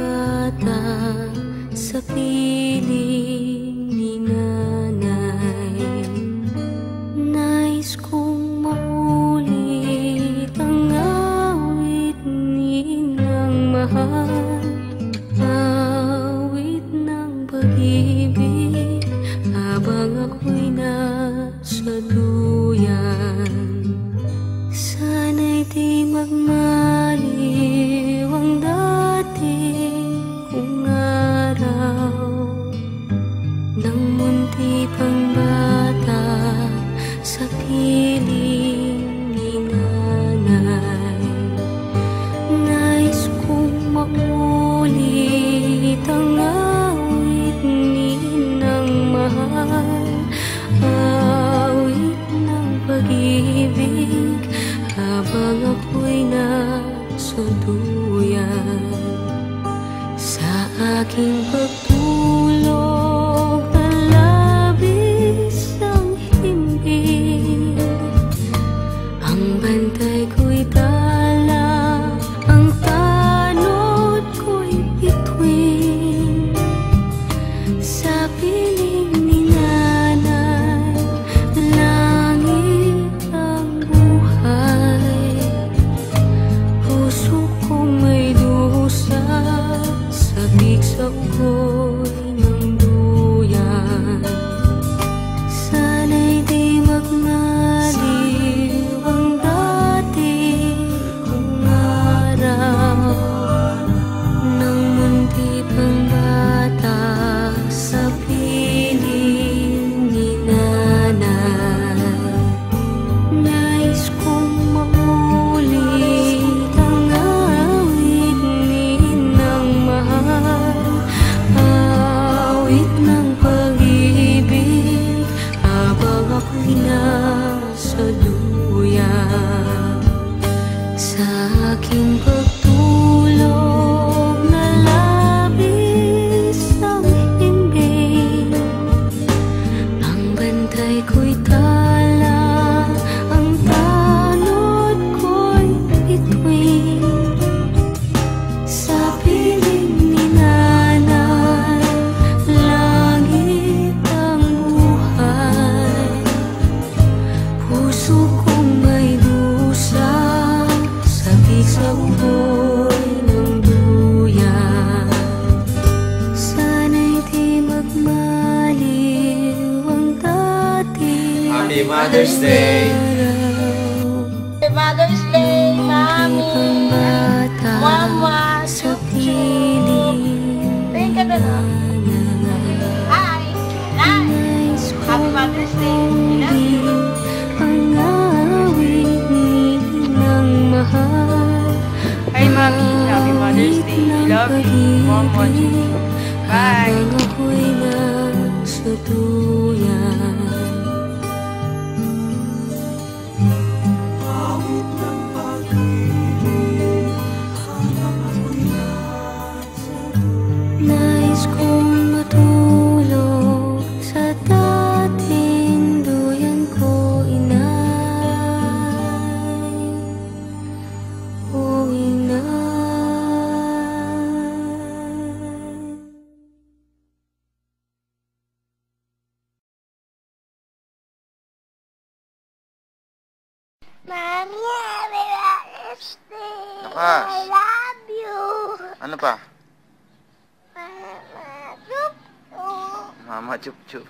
bata sa piling ni nanay. Nais kong maulit ang awit ninang mahal, awit ng pag-ibig habang ako'y nasa duyan. Sana'y di magmaliw ang dating kong araw nang munti pang bata sa piling ni nanay. Nais kong maulit ang awit ninang mahal, awit ng pag-ibig habang ako'y nasa duyan. Sa aking pagtulog na labis ang himbing, ang bantay ko'y tala, ang tanod ko'y bituin. Sa piling ni nanay, langit ang buhay. Puso kong may dusa, sabik sa ugoy ng duyan. Sana'y di magmaliw ang dati kong araw nang munti pang bata sa piling ni nanay. Nais kong maulit ang awit ninang mahal, awit ng pag-ibig habang ako'y nasa duyan. Sa aking pagtulog na labis ang himbing, ang bantay ko'y tala, ang tanod ko'y bituin. Sa piling ni nanay, langit ang buhay. Puso kong may dusa, sabik sa ugoy ng duyan. Sana'y di magmaliw ang dati. Happy Mother's Day! Happy Mother's Day, Mami! Mama! Sa piling Tingin ka na na. Hi! Hi! Happy Mother's Day! I love you! ang awit ninang mahal. Hi, Mami! Happy Mother's Day! I love you! Mama! Bye! Habang ako'y nasa duyan. Nais kong matulog sa dating duyan ko, inay. O inay. Mami, happy Mother's Day! Lakas. I love you! Ano pa? Mama, chup-chup! Mama chup chup.